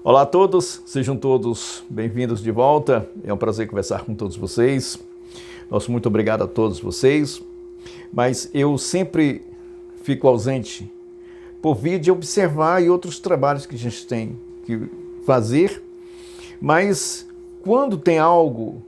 Olá a todos, sejam todos bem-vindos de volta. É um prazer conversar com todos vocês. Nosso muito obrigado a todos vocês. Mas eu sempre fico ausente por vir de observar e outros trabalhos que a gente tem que fazer. Mas quando tem algo,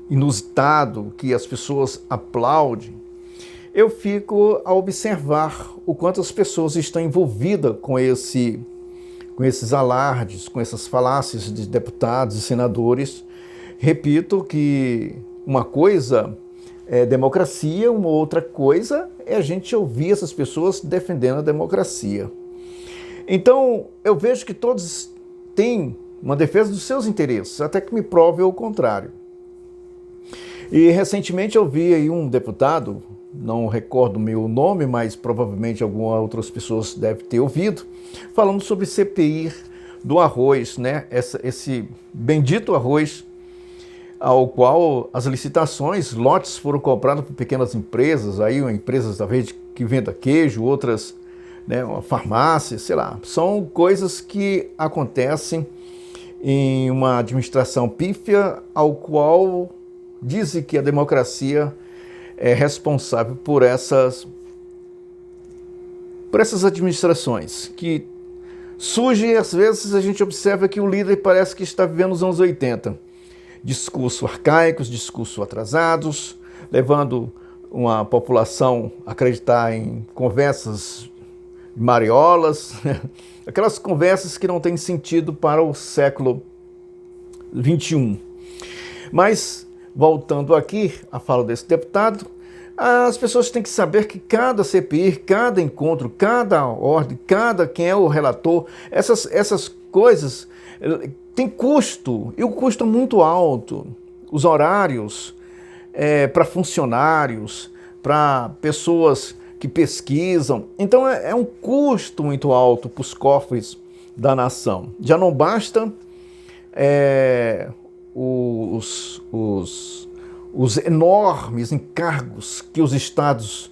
inusitado, que as pessoas aplaudem, eu fico a observar o quanto as pessoas estão envolvidas com esses alardes, com essas falácias de deputados e senadores. Repito que uma coisa é democracia, uma outra coisa é a gente ouvir essas pessoas defendendo a democracia. Então, eu vejo que todos têm uma defesa dos seus interesses, até que me prove o contrário. E recentemente eu vi aí um deputado, não recordo o meu nome, mas provavelmente algumas outras pessoas devem ter ouvido, falando sobre CPI do arroz, esse bendito arroz, ao qual as licitações, lotes foram comprados por pequenas empresas, aí empresas talvez que vendam queijo, outras, uma farmácia, sei lá. São coisas que acontecem em uma administração pífia, ao qual dizem que a democracia é responsável por essas administrações, que surge, às vezes a gente observa que o líder parece que está vivendo nos anos 80. Discursos arcaicos, discursos atrasados, levando uma população a acreditar em conversas mariolas, aquelas conversas que não têm sentido para o século XXI. Mas, voltando aqui à fala desse deputado, as pessoas têm que saber que cada CPI, cada encontro, cada ordem, quem é o relator, essas coisas têm custo, e o custo é muito alto. Os horários para funcionários, para pessoas que pesquisam, então é um custo muito alto para os cofres da nação. Já não basta os enormes encargos que os estados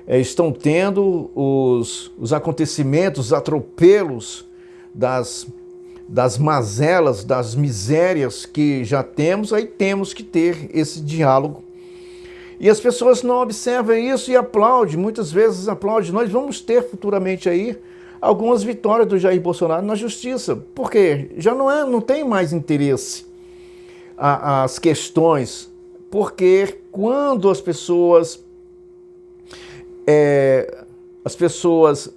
estão tendo, os acontecimentos, os atropelos das mazelas, das misérias que já temos, aí temos que ter esse diálogo. E as pessoas não observam isso e aplaudem, muitas vezes aplaudem. Nós vamos ter futuramente aí algumas vitórias do Jair Bolsonaro na justiça, porque já não tem mais interesse as questões, porque quando as pessoas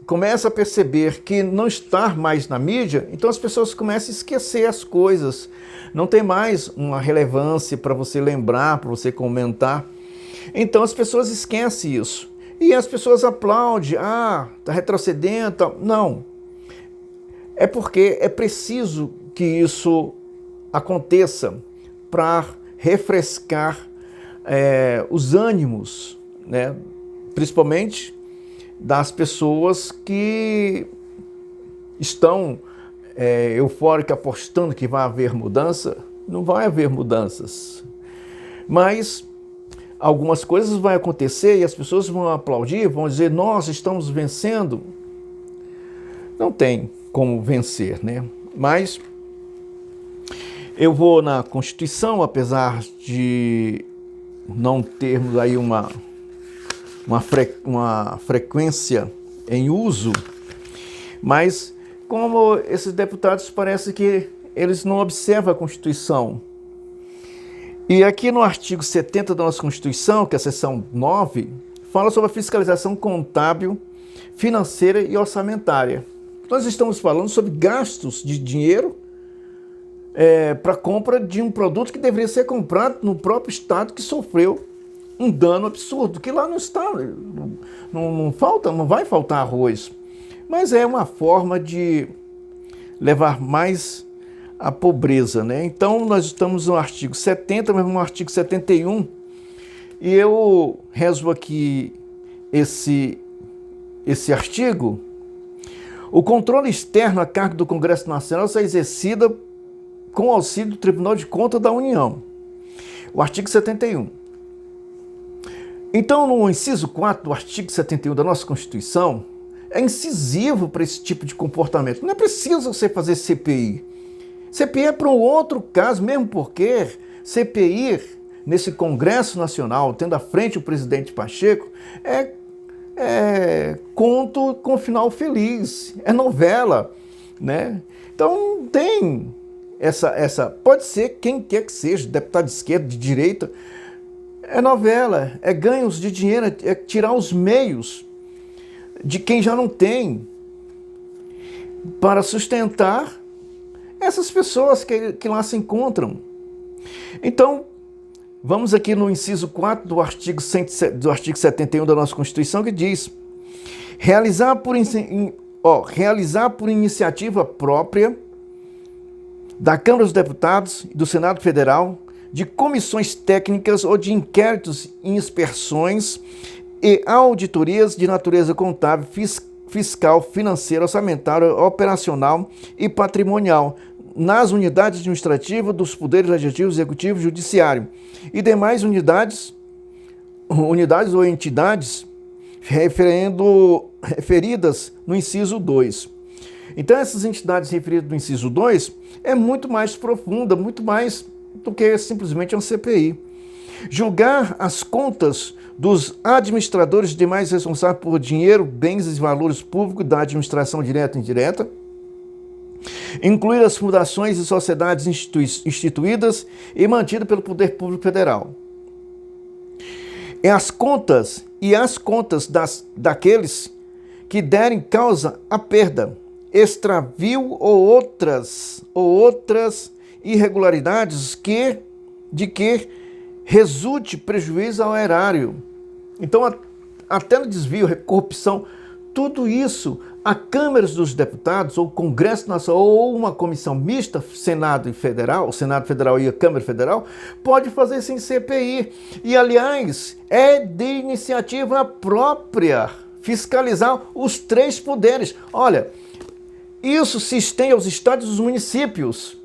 começam a perceber que não está mais na mídia, então as pessoas começam a esquecer as coisas, não tem mais uma relevância para você lembrar, para você comentar, então as pessoas esquecem isso, e as pessoas aplaudem, está retrocedendo, não, é porque é preciso que isso aconteça para refrescar os ânimos, principalmente das pessoas que estão eufóricas, apostando que vai haver mudança. Não vai haver mudanças, mas algumas coisas vão acontecer e as pessoas vão aplaudir, vão dizer, nós estamos vencendo. Não tem como vencer, mas eu vou na Constituição, apesar de não termos aí uma frequência em uso, mas como esses deputados parece que eles não observam a Constituição. E aqui no artigo 70 da nossa Constituição, que é a seção 9, fala sobre a fiscalização contábil, financeira e orçamentária. Nós estamos falando sobre gastos de dinheiro para compra de um produto que deveria ser comprado no próprio estado que sofreu um dano absurdo, que lá não está, não vai faltar arroz, mas é uma forma de levar mais a pobreza, Então nós estamos no artigo 70, mas no artigo 71, e eu rezo aqui esse artigo. O controle externo a cargo do Congresso Nacional será exercido com auxílio do Tribunal de Contas da União. O artigo 71. Então, no inciso 4 do artigo 71 da nossa Constituição, é incisivo para esse tipo de comportamento. Não é preciso você fazer CPI. CPI é para um outro caso, mesmo porque CPI, nesse Congresso Nacional, tendo à frente o presidente Pacheco, é conto com final feliz, é novela, né? Então tem pode ser quem quer que seja, deputado de esquerda, de direita, é novela, é ganhos de dinheiro, é tirar os meios de quem já não tem para sustentar essas pessoas que lá se encontram. Então, vamos aqui no inciso 4 do artigo 71 da nossa Constituição, que diz: realizar por iniciativa própria da Câmara dos Deputados e do Senado Federal, de comissões técnicas ou de inquéritos e inspeções e auditorias de natureza contábil, fiscal, financeira, orçamentária, operacional e patrimonial nas unidades administrativas dos poderes legislativo, executivo e judiciário e demais unidades ou entidades referidas no inciso 2. Então, essas entidades referidas no inciso 2 é muito mais profunda, muito mais do que simplesmente uma CPI. Julgar as contas dos administradores e demais responsáveis por dinheiro, bens e valores públicos da administração direta e indireta, incluir as fundações e sociedades instituídas e mantidas pelo Poder Público Federal. As contas daqueles que derem causa à perda, extravio ou outras irregularidades de que resulte prejuízo ao erário. Então, até no desvio, corrupção, tudo isso, a Câmara dos Deputados, ou Congresso Nacional, ou uma comissão mista, Senado Federal e a Câmara Federal, pode fazer sem CPI. E, aliás, é de iniciativa própria fiscalizar os três poderes. Olha, isso se estende aos estados e aos municípios.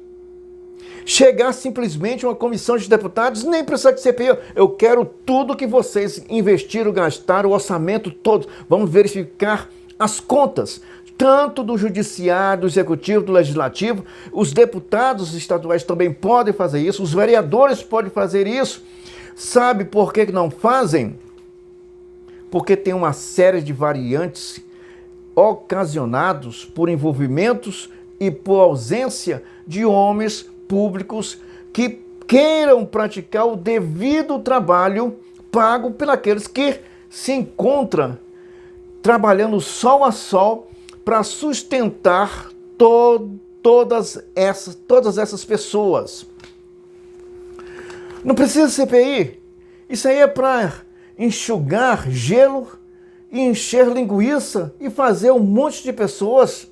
Chegar simplesmente uma comissão de deputados, nem precisa de CPI. Eu quero tudo que vocês investiram, gastaram, o orçamento todo. Vamos verificar as contas, tanto do judiciário, do executivo, do legislativo. Os deputados estaduais também podem fazer isso, os vereadores podem fazer isso. Sabe por que não fazem? Porque tem uma série de variantes ocasionados por envolvimentos e por ausência de homens públicos que queiram praticar o devido trabalho pago pelos que se encontram trabalhando sol a sol para sustentar todas essas pessoas. Não precisa CPI. Isso aí é para enxugar gelo e encher linguiça e fazer um monte de pessoas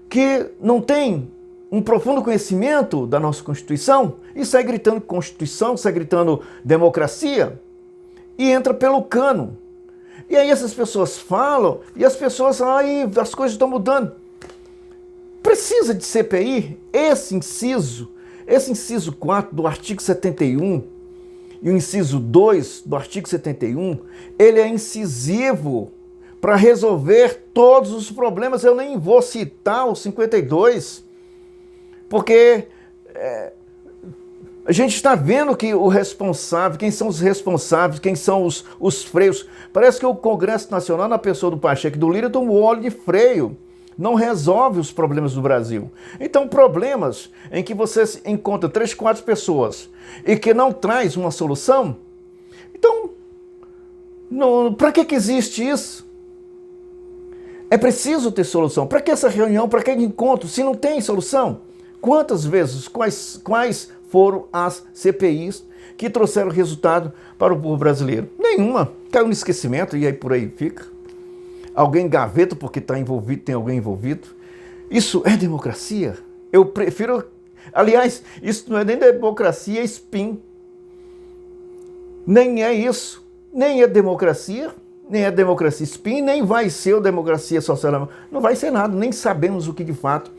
que não têm um profundo conhecimento da nossa Constituição e sai gritando Constituição, sai gritando democracia e entra pelo cano. E aí essas pessoas falam e as pessoas falam, as coisas estão mudando. Precisa de CPI? Esse inciso 4 do artigo 71 e o inciso 2 do artigo 71, ele é incisivo para resolver todos os problemas. Eu nem vou citar o 52, porque a gente está vendo que o responsável, quem são os responsáveis, quem são os freios. Parece que o Congresso Nacional, na pessoa do Pacheco e do Lira, tomou óleo de freio. Não resolve os problemas do Brasil. Então, problemas em que você encontra 3, 4 pessoas e que não traz uma solução, então, para que existe isso? É preciso ter solução. Para que essa reunião, para que encontro, se não tem solução? Quantas vezes, quais foram as CPIs que trouxeram resultado para o povo brasileiro? Nenhuma. Caiu no esquecimento e aí por aí fica. Alguém gaveta porque está envolvido, tem alguém envolvido. Isso é democracia? Eu prefiro... Aliás, isso não é nem democracia, é spin. Nem é isso. Nem é democracia, nem é democracia spin, nem vai ser democracia social. Não vai ser nada, nem sabemos o que de fato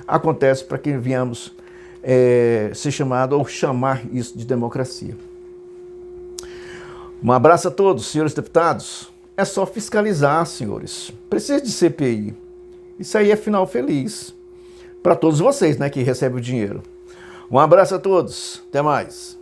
acontece para que venhamos ser chamado ou chamar isso de democracia. Um abraço a todos, senhores deputados. é só fiscalizar, senhores. Precisa de CPI. Isso aí é final feliz. Para todos vocês, né, que recebem o dinheiro. Um abraço a todos. Até mais.